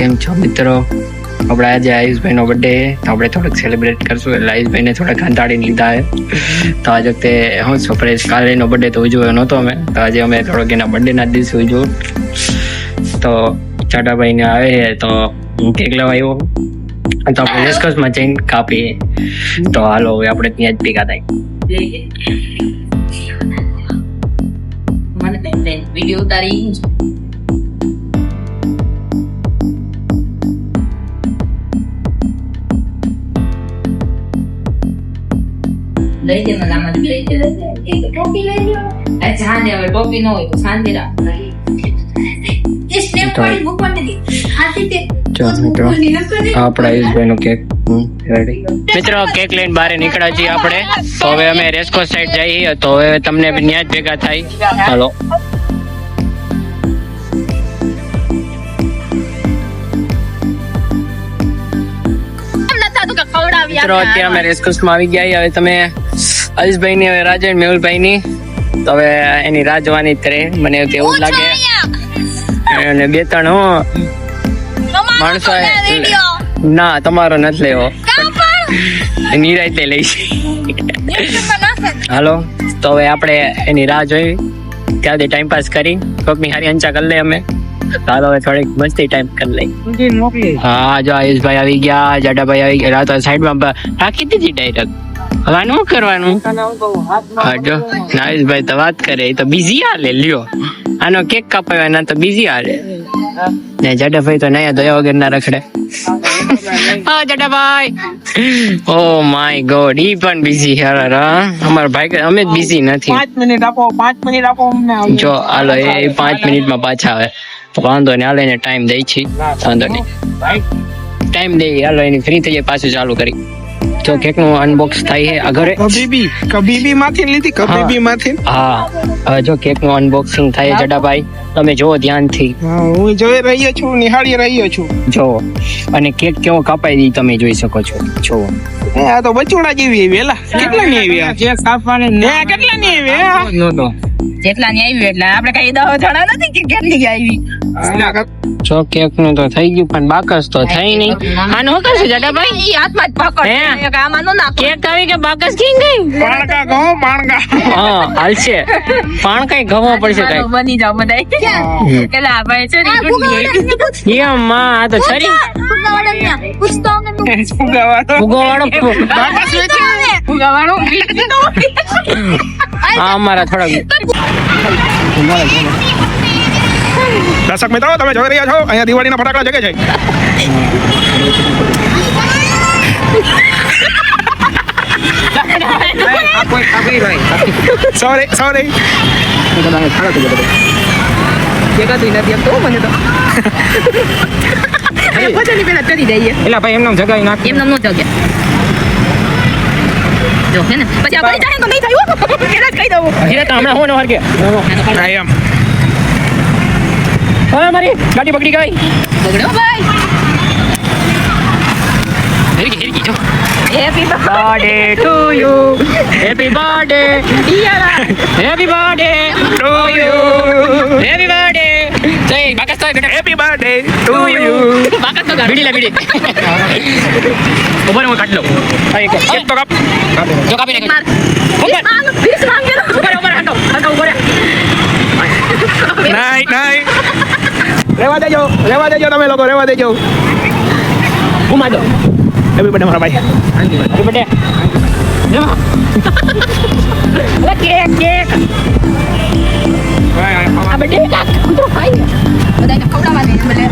કેમ છો મિત્રો? આપણે આજે આયુષભાઈનો બર્થડે તો આપણે થોડુંક સેલિબ્રેટ કરશું એટલે આયુષભાઈને થોડા કંટાળીને લીધા છે તો આજ વખતે હું સરપ્રાઈઝ કાલે એનો બર્થડે તો ઉજવ્યો નહોતો અમે તો આજે અમે થોડોક એના બર્થડેના જ દિવસે ઉજવું તો ચાટાભાઈને આવે છે તો હું કેક લેવા આવ્યો તો આપણે રેસ્કોસમાં જઈને કાપીએ તો હાલો હવે આપણે ત્યાં જ ભેગા થાય. વિડીયો ઉતારી લઈ દે મને આમાં લઈ દે એક ટોપી લઈ લ્યો. અચ્છા ને હવે ટોપી ન હોય તો શાંતિ રાખ. એ સ્ટેપ પાડી મૂકવાની નથી. આથી તે જો મિત્રો આપણા આયુષભાઈનો કેક રેડી. મિત્રો કેક લઈને બહાર નીકળ્યા છીએ આપણે તો હવે અમે રેસ્કોસ સાઈડ જઈએ તો હવે તમને ત્યાં જ ભેગા થાય. હાલો મિત્રો અત્યારે અમે રેસ્કોસમાં આવી ગયા. હવે તમે આયુષભાઈ ની હવે રાજા મેહુલભાઈ ની તો હવે એની રાહ જોવાની જ રહે મને એવું લાગે. અને બે ત્રણ માણસો ના તમારો નથી લેવો નિરાયતે લઈશ. હાલો તો હવે આપણે એની રાહ જોઈ ત્યાંથી ટાઈમ પાસ કરી કોકની હારી અંચા કરી લઈએ અમે. હાલો હવે થોડીક મસ્તી ટાઈમ કરી લઈ. હા જો આયુષભાઈ આવી ગયા, જાડાભાઈ આવી ગયા તો સાઈડમાં રાખી દીધી ડાયરેક્ટ. હવે શું કરવાનું? હા જો આયુષભાઈ તો વાત કરે એ તો બીઝી હાલે લ્યો. આનો કેક કાપવાના તો બીઝી હાલે ને જાડાભાઈ તો નયા ધોયા વગર ના રખડે. હા જાડાભાઈ ઓ માય ગોડ ઈ પણ બીઝી. અમારા ભાઈ અમે જ બીઝી નથી. 5 મિનિટ આપો 5 મિનિટ આપો અમને. જો હાલો એ 5 મિનિટમાં પાછા આવે વાંધો નહીં. હાલો એને ટાઈમ દઈ છી વાંધો નહીં ટાઈમ દઈ. હાલો એની ફ્રી થઈ જાય પાછું ચાલુ કરી. જો કેક નું અનબોક્સ થાય છે આ ઘરે કબીબી માંથી લીધી કબીબી માંથી. હા હવે જો કેક નું અનબોક્સિંગ થાય જડાભાઈ તમે જોવો ધ્યાનથી. હું જોઈ રહ્યો છું નિહાળી રહ્યો છું. જોવો અને કેક કેવો કાપાઈ દી તમે જોઈ શકો છો. જોવો આ તો બચોડા જેવી વેલા કેટલા ની આવી આ કેક કાપવાની કેટલા ની આવી નહોતો જેટલા ની આવી એટલે આપણે કઈ દવા જણા નથી કે કેટલી આવી. જો કેક નું તો થઈ ગયું પણ બાકસ તો થઈ નહીં. આનો શું કરશે જડાભાઈ? ઈ હાથમાં જ પકડ આમાં નો નાખો. કેક આવી કે બાકસ કી ગઈ? પાણકા ઘઉં પાણકા. હા હાલશે પણ કઈ ઘવો પડશે કઈ બની જાવ બધાય. કેલા ભાઈ છે ને એ માં આ તો છરી ફુગાવાળો ફુગાવાળો હા અમારા થોડા દર્શક મિત્રો તમે જોઈ રહ્યા છો અહીંયા દિવાળીના ફટાકડા જગે છે. સોરી સોરી એલા ભાઈ એમનામ જગાઈ નાખ. એમ નામ નો જગે જો હે ને પછી આપણે જાય તો નહીં થાય પેલા કહી દઉં. હીરા તો હમણાં હોનો હરકે આઈ એમ. હા મારી ગાડી પકડી ગઈ. બગડ્યો ભાઈ. હેરકી જો happy birthday to you happy birthday happy birthday to you happy birthday જય બાકસ તો બેટા હેપી બર્થડે ટુ યુ. બાકસ તો બીડી લે બીડી ઉપર હું કાઢ લઉં. હા એક તો કાપ જો કાપી નાખ. ઉપર પ્લીઝ માંગે ઉપર ઉપર હટો ઉપર. નાઈ નાઈ રેવા દેજો તમે લોકો રેવા દેજો. ઘુમા દો. હેપી બર્થડે મારા ભાઈ. હેપી બર્થડે જો કેક કેક આ બર્થડે કૂતરો ખાઈ બધાને ખવડાવવા દે ભલે.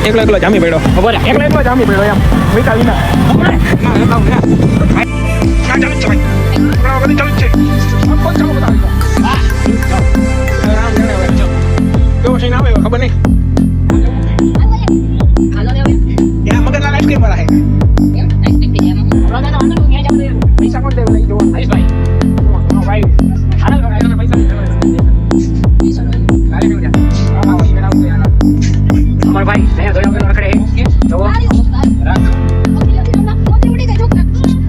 એકલો એકલો જામી પડ્યો. ખબર એકલો જામી પડ્યો એમ મીઠા વિના. ચાલુ છે ભાઈ ચાલુ છે. ચાલુ બધા કેવો છે આવે ખબર નહીં. હાલો રે ત્યાં મગજના આઈસ્ક્રીમ વાળા હે. એમ આઈસ્ક્રીમ પી જાય હમણાં તો આને ક્યાં જાવ દે પૈસા કોણ દેવ લઈ જવો આયુષભાઈ ભાઈ. આના પૈસા અમાર ભાઈ અહીંયા ધોયા વગર રખડે જોવો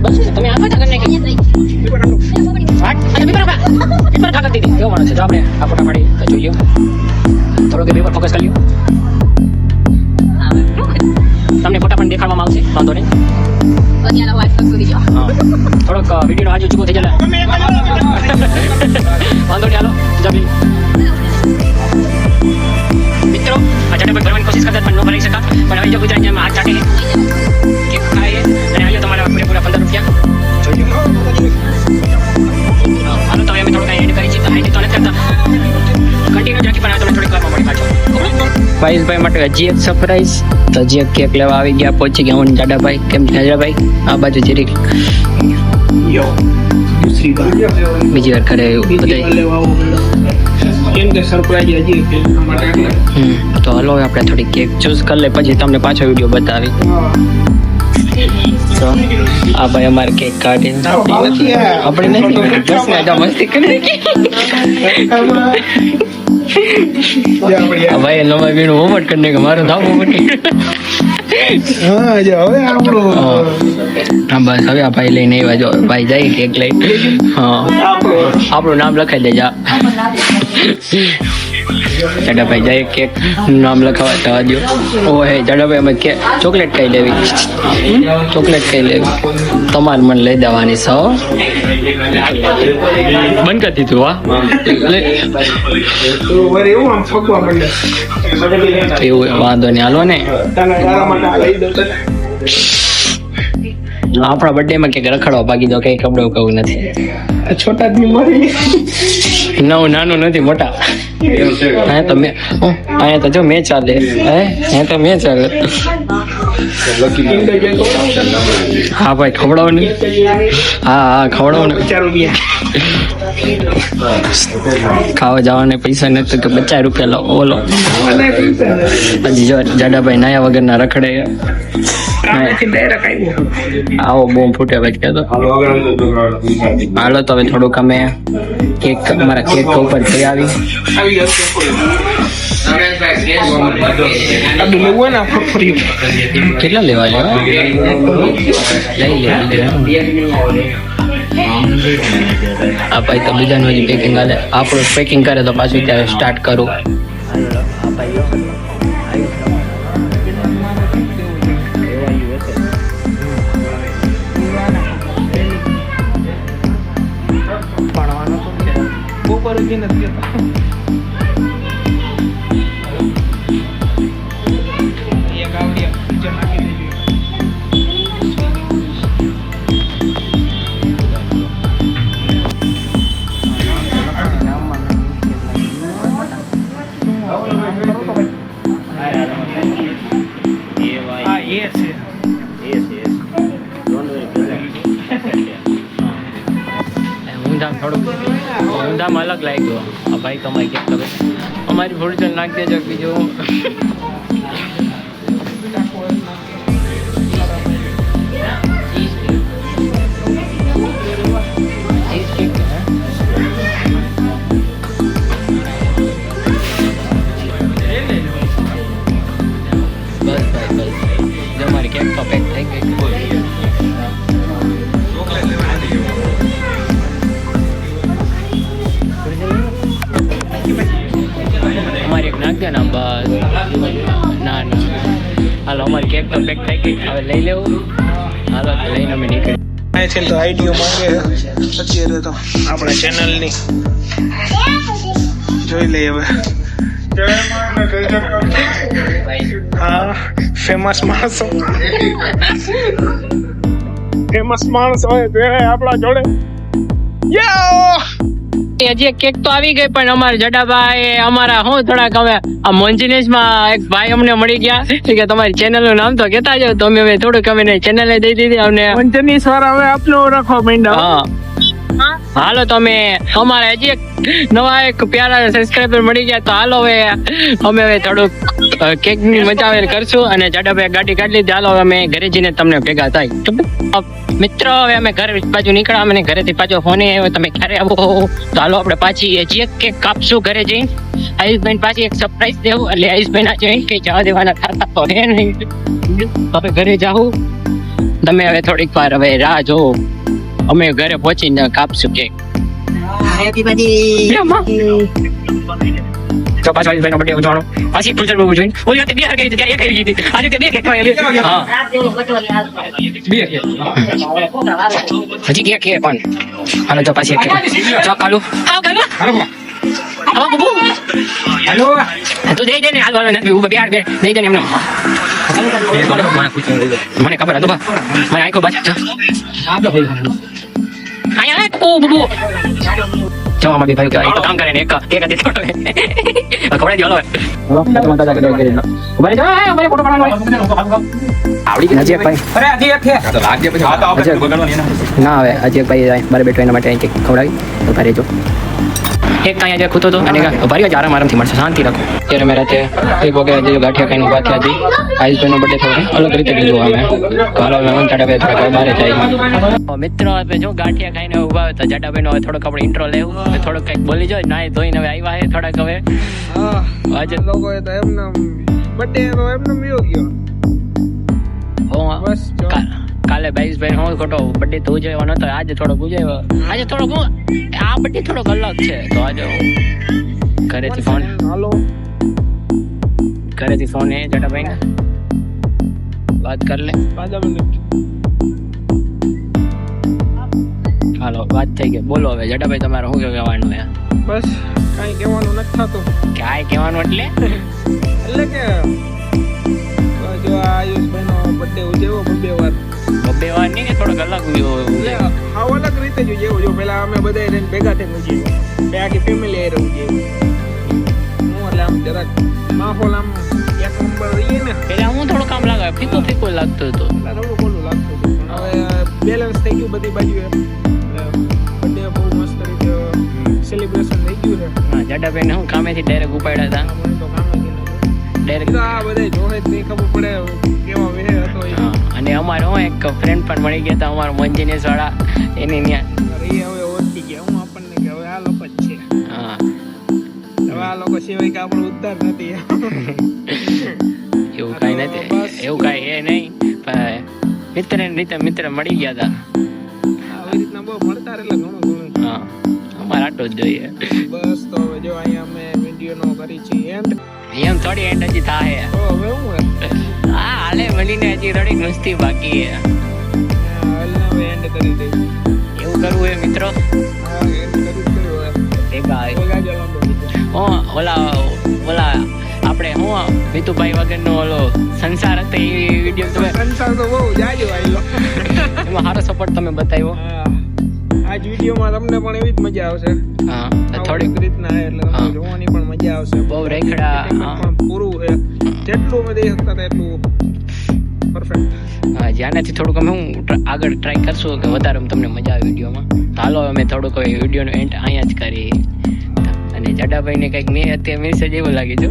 બસ તમે આ પાછા કરીને પેપર ખાતા દીધી કેવો માણસ છે. જો આપણે આ ફોટા પાડી જોઈએ થોડોક પેપર ફોકસ કરી લ્યો. પણ દેખાડવામાં આવશે, વાંધો નહીં. હા. થોડોક વિડીયોનો આજુ ચૂકો થઈ જાય. વાંધો નહીં, હાલો જમી. મિત્રો આ ઝડપ ભરવાની કોશિશ કરતા પણ ન ભરાઈ શકા, પણ હવે જો ગુજરાતીમાં હાથ ચાટે કેક ખાઈએ અને આજે તમારા પૂરેપૂરા 15 રૂપિયા જોઈએ. હાલો તો હવે અમે થોડુંક એડ કરી છે, તો આઈડી તો નથી કરતા, કન્ટિન્યુ રાખી, પણ આ તમને થોડીક વારમાં મળી પાછો. ભાઈ માટે હજી એક સરપ્રાઈઝ, તો હજી એક કેક લેવા આવી ગયા, પહોંચી ગયા હું જાડાભાઈ. કેમ છે જાડાભાઈ? આ બાજુ જરીક બીજી વાર કરે એવું બધાય. તો હલો આપણે થોડી કેક ચૂઝ કરી લે, પછી તમને પાછો વિડીયો બતાવી. તો આ ભાઈ અમારે કેક કાઢી આપણે નથી બસ મસ્તી કરી. ભાઈ નવા વીણું હોમવર્ક કરીને કે મારું ધામ હોમવર્ક. હા બસ હવે આ ભાઈ લઈને આવ્યા. જો ભાઈ જાય કેક લઈ. હા આપણું નામ લખાઈ દેજા. જાડાભાઈ જાય કેક નામ લખાવા જવા દો. ઓ હે જાડાભાઈ અમે કે ચોકલેટ કઈ લેવી? ચોકલેટ કઈ લેવી? તમારે મને લઈ દેવાની છે. બંધ કરી દીધું. હા એવું વાંધો નહીં, હાલો ને. આપણા બર્થડે માં કે રખડવા ભાગી દો, કઈ કપડો કહું નથી. છોટા નાનું નથી, મોટા. અહીંયા તો જો મેં ચાલે. હે તો મેં ચાલે. હા ભાઈ ખવડાવો ને. હા ખવડાવો ને. ખાવા જવાના પૈસા નથી તો 50 રૂપિયા લો. ઓલો હજી જો જાડાભાઈ નાયા વગર ના રખડે. આવો બોમ્બ ફૂટે ભાઈ કહેતો. હાલો તો હવે થોડુંક અમે કેક અમારા કેક ઉપર થઈ આવી. કેટલા લેવા લેવા લઈ લે. આ ભાઈ તો બીજાનું હજી પેકિંગ હાલે, આપણું પેકિંગ કરે તો પાછું ત્યારે સ્ટાર્ટ કરું. ઊંધામ અલગ લાગ્યો. આ ભાઈ તમારી કેક તમે અમારી ફોર્ચ્યુન નાખી દેજો. બીજું બસ ભાઈ બસ અમારી કેક તો પેક થઈ ગઈ. નાખ દે ને બસ. ના હાલો અમારી કેક તો પેક થઈ ગઈ, હવે લઈ લેવું. હાલો તો લઈને અમે નીકળી. તો આઈડિયો માંગે અત્યારે તો આપણા ચેનલની જોઈ લઈએ હવે. હા ફેમસ માણસો હોય આપણા જોડે. હજી એક કેક તો આવી ગઈ, પણ અમારા જડાભાઈ અમારા હું થોડાક હવે આ મોન્જીનેસ માં એક ભાઈ અમને મળી ગયા કે તમારી ચેનલ નું નામ તો કેતા જાવ. તો અમે થોડુંક અમે ચેનલ દઈ દીધી અમને. મોન્જીનેસ વાળા હવે આપનો રાખવા માંડ્યા. હા હાલો તો અમે અમારા હજી એક નવા એક પ્યારા સબસ્ક્રાઈબર મળી ગયા. તો હાલો હવે અમે હવે થોડુંક કેક ની મજા કરશું. અને જાડાભાઈ ગાડી કાઢી લીધી. હાલો અમે ઘરે જઈને તમને ભેગા થાય. મિત્રો હવે અમે ઘર બાજુ નીકળ્યા. મને ઘરેથી પાછો ફોન આવ્યો તમે ક્યારે આવો. તો હાલો આપણે પાછી હજી એક કેક કાપશું ઘરે જઈને. આયુષભાઈ પાછી એક સરપ્રાઈઝ દેવું. એટલે આયુષભાઈ ના જોઈ કઈ જવા દેવાના થતા તો હે નહીં. હવે ઘરે જાઉં. તમે હવે થોડીક વાર હવે રાહ જોવો. અમે ઘરે પહોંચીને કાપશું કેક. તો પાછો આયુષભાઈનો birthday ઉજવવાનો. પાછી ફૂલઝર બહુ ઉજવીને. ઓલી વખતે બે હાર કરી હતી, ત્યારે એક આવી ગઈ હતી. આજે તે બે કેક આવી. હા. હજી કેક છે પણ. હાલો તો પાછી એક કેક. ચા કાલુ. આવ કાલુ. આવો બબુ. હેલો. તું દઈ દે ને હાલ વાળો નથી ઉભા બે દઈ દે ને એમને. મને ખબર હતું બા. મને આંખો બાજુ. આયા ઓ બબુ. જો અમારી ભાઈ કે તો કામ કરે ને એક કેક દે છોટો. ખબર જ હાલો. ઉભા જા ઉભા ફોટો પાડવાનો. આવડી ગઈ અજય ભાઈ. અરે આજે એક છે આ તો લાગ દે પછી આ તો આપણે બગાડવાની ના હવે અજય ભાઈ બારે બેઠો એના માટે કેક ખવડાવી ઉભા રહેજો. એક ત્યાં આજે ખૂતો હતો અને ભારી જ આરામથી મળશે, શાંતિ રાખો. ત્યારે મેં રાતે 1 વાગે આજે ગાંઠિયા ખાઈને ઉભા થયા હતી. આયુષભાઈનો બર્થડે થોડો અલગ રીતે લીધું અમે. હાલો અમે જાડાભાઈ થોડા બહાર જાય. મિત્રો આપણે જો ગાંઠિયા ખાઈને ઉભા હતા જાડાભાઈનો હવે થોડોક આપણે ઇન્ટ્રો લેવું. થોડોક કંઈક બોલી જાય નાય ધોઈને હવે આવ્યા છે થોડાક હવે. આજે લોકોએ તો એમને બર્થડે તો એમને મિયો ગયો. બસ જો કાલે બાઈસભાઈ હું ખોટો બર્થડે તો ઉજવવાનો હતો, આજે થોડોક ઉજવ્યો. આજે થોડોક આ બર્થડે થોડોક અલગ છે તો આજે હું ઘરેથી ફોન એ જાડાભાઈને વાત કરી લે. 5 મિનિટ હાલો વાત થઈ ગઈ. બોલો હવે જાડાભાઈ તમારે શું કહેવાનું છે? બસ કાંઈ કહેવાનું નથી થતું. ક્યાંય કહેવાનું એટલે કે જો આ આયુષભાઈનો બર્થડે ઉજવ્યો 2 વાર. 2 વાર નહીં કે થોડોક અલગ આવો અલગ રીતે જ ઉજવ્યો. જો પેલા અમે બધા રહીને ભેગા થઈને ઉજવ્યો, બે આખી ફેમિલી આરે ઉજવ્યો. હું એટલે આમ જરાક માહોલ આમ એક નંબર રહીએ ને પેલા હું થોડું કામ લાગે ફીકું ફીકું લાગતું હતું. પેલા થોડું બોલું લાગતું હતું પણ હવે બેલેન્સ થઈ ગયું બધી બાજુએ. બર્થડે બહુ મસ્ત રીતે સેલિબ્રેશન થઈ ગયું છે. હા જાડાભાઈને હું કામેથી ડાયરેક્ટ ઉપાડ્યા હતા. મને તો કામ જ ડાયરેક્ટ આ બધા જોવે જ નહીં ખબર પડે કેવા વેહ હતો એ. અને અમારો એક ફ્રેન્ડ પણ મળી ગયા હતા અમારો મોન્જીનેસ વાળા એની ત્યાં. અરે એ હવે ઓળખી ગયા હું આપણને કે હવે આ લોકો જ છે. હા હવે આ લોકો સિવાય કે આપણો ઉદ્ધાર નથી. એવું કાંઈ નથી, એવું કાંઈ એ નહીં પણ મિત્ર રીતે મિત્ર મળી ગયા હતા. આવી રીતના બહુ મળતા રહે એટલે ઘણું ઘણું. હા અમારે આટલું જ જોઈએ. બસ તો હવે જો અહીંયા અમે વિડીયોનો કરી છીએ એન્ડ. એમ થોડી એન્ડ હજી થાય. હવે હું હા હાલે મળીને હજી થોડીક મસ્તી બાકી છે. હવે એન્ડ કરી દઈ. એવું કરવું એ મિત્રો હા એન્ડ કરી દઈ. ભેગા ગાજો લાંબો video. ઓલા આપણે હું વિતુભાઈ વગરનો ઓલો સંસાર હતો એ વિડીયો તમે સંસાર તો બહુ જાજો આવેલો. એમાં સારો સપોર્ટ તમે બતાવ્યો. હા આજ વિડીયોમાં તમને પણ એવી જ મજા આવશે. હા થોડીક થોડીક રીતના એટલે તમને જોવાની પણ મજા આવશે. બહુ રેખડા પણ પૂરું છે જેટલું અમે દઈ શકતા હતા એટલું પરફેક્ટ. હા જ્યાંથી થોડુંક અમે હું આગળ ટ્રાય કરશું કે વધારે તમને મજા આવે વિડીયોમાં. હાલો અમે થોડુંક વિડીયોનો એન્ડ અહીંયા જ કરીએ. અને જાડાભાઈને કંઈક મેં અત્યારે મેસેજ એવું લાગે છે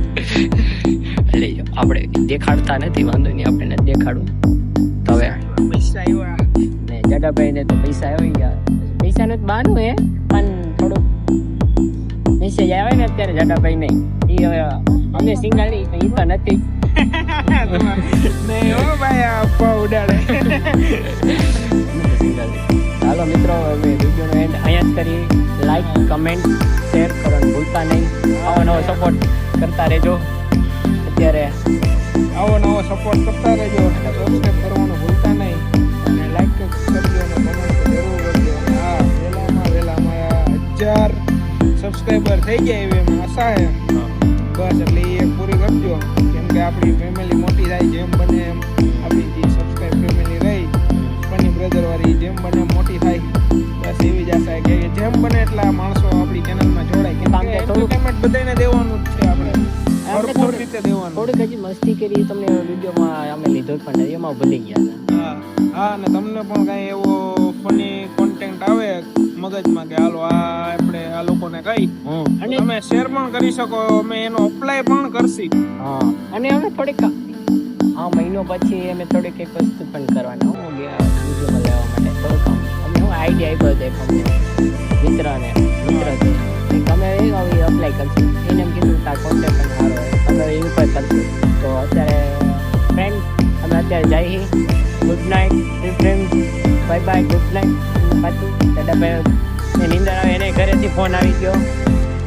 એટલે જો આપણે દેખાડતા નથી વાંધો નહીં આપણે નથી દેખાડવું તો હવે પૈસા આવ્યા ને જાડાભાઈને તો પૈસા આવી ગયા. પૈસાનું જ બહાનું હે પણ થોડુંક મેસેજ આવે ને અત્યારે જાડાભાઈ નહીં એ હવે અમે સિંગાળી એ તો નથી. નહીં હો ભાઈ આ અફવા ઉડાડે. ચાલો મિત્રો હવે વિડીયોનો એન્ડ અહીંયા જ કરીએ. લાઈક કમેન્ટ શેર કરવાનું ભૂલતા નહીં. આવો નવો સપોર્ટ કરતા રહેજો. અત્યારે આવો નવો સપોર્ટ કરતા રહેજો. સબસ્ક્રાઇબ કરવાનું ભૂલતા નહીં અને લાઈક કરજો અને કમેન્ટ જરૂર કરજો. હા વહેલામાં 1000 સબસ્ક્રાઇબર થઈ જાય એવી એમ આશા છે. બસ એટલે એ પૂરી કરજો કેમ કે આપણી ફેમિલી મોટી થાય જેમ બને એમ આપણી જે સબસ્ક્રાઇબ ફેમિલી રહી ફની બ્રધર વાળી જેમ બને મોટી થાય બસ એવી જ આશા કે જેમ બને એટલા માણસો આપણી ચેનલમાં જોડાય કેમ કે એન્ટરટેનમેન્ટ બધાને દેવાનું જ છે. આપણે ભરપૂર રીતે દેવાનું. થોડીક હજી મસ્તી કરી તમને વિડીયોમાં અમે લીધો પણ નથી એમાં ભૂલી ગયા હતા. હા અને તમને પણ કાંઈ એવો ફની કોન્ટેન્ટ આવે મગજમાં કે હાલો આ આપણે આ લોકોને કહી અને તમે શેર પણ કરી શકો. અમે એનો અપ્લાય પણ કરશી. હા અને અમે થોડીક આ મહિનો પછી અમે થોડીક એક વસ્તુ પણ કરવાના હું વિડીયોમાં લેવા માટે થોડુંક અમે હું આઈડિયા આપ્યો હતો અમને મિત્રને તમે અપ્લાય કરશું એને એમ કીધું તાર કોન્ટેક્ટ પણ સારો હોય તમે એવું પણ કરશું. તો અત્યારે ફ્રેન્ડ અમે અત્યારે જઈએ. Good night friend bye bye good night. પાછું દાદાભાઈ નીંદર આવે એને ઘરેથી ફોન આવી ગયો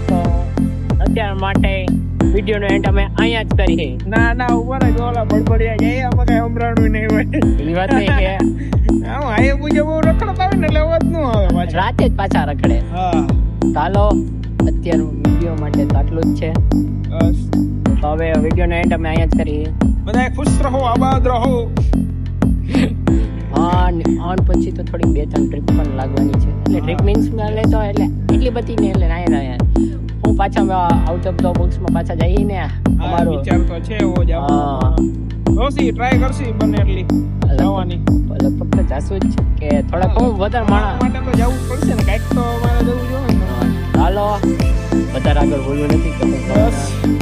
તો અત્યાર માટે વિડીયોનો એન્ડ અમે અહીંયા જ કરીએ. ના ઉપર જ ઓલા બડબડિયા જાય આમાં કઈ સંભળાણું નહીં હોય. એવી વાત નહીં કે આમ હાય પૂજે બહુ રખડતા હોય ને એટલે અવાજ ન આવે પાછો. રાતે જ પાછા રખડે. હા ચાલો અત્યાર વિડીયો માટે તો આટલું જ છે. બસ તો હવે વિડીયોનો એન્ડ અમે અહીંયા જ કરીએ. બધા ખુશ રહો, આબાદ રહો. આન પછી તો થોડી 2-3 ટ્રીપ પણ લાગવાની છે. એટલે ટ્રીપ મીન્સ એટલે તો એટલે એટલી બધી ને એટલે અહીંયા હું પાછા આઉટ ઓફ ધ બોક્સમાં પાછા જઈએ ને હા, અમારો વિચાર તો છે એવો જ હા આપણો. જોશી ટ્રાય કરશી બને એટલી જવાની. લગભગ તો જાશું જ છે કે થોડાક હું વધારે માણા માટે તો જવું જ પડશે ને, કાંઈક તો અમારે જવું જોઈએ ને. ચાલો વધારે આગળ બોલવું નથી કે બસ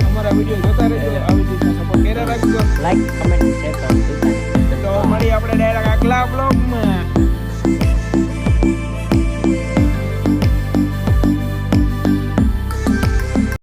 અમારા વિડીયો જોતા રહેજો, આવી રીતના સપોર્ટ કર્યા રાખજો. લાઈક કમેન્ટ શેર કરો. તો મળીએ આપણે ડાયરેક્ટ આગલા બ્લોગમાં.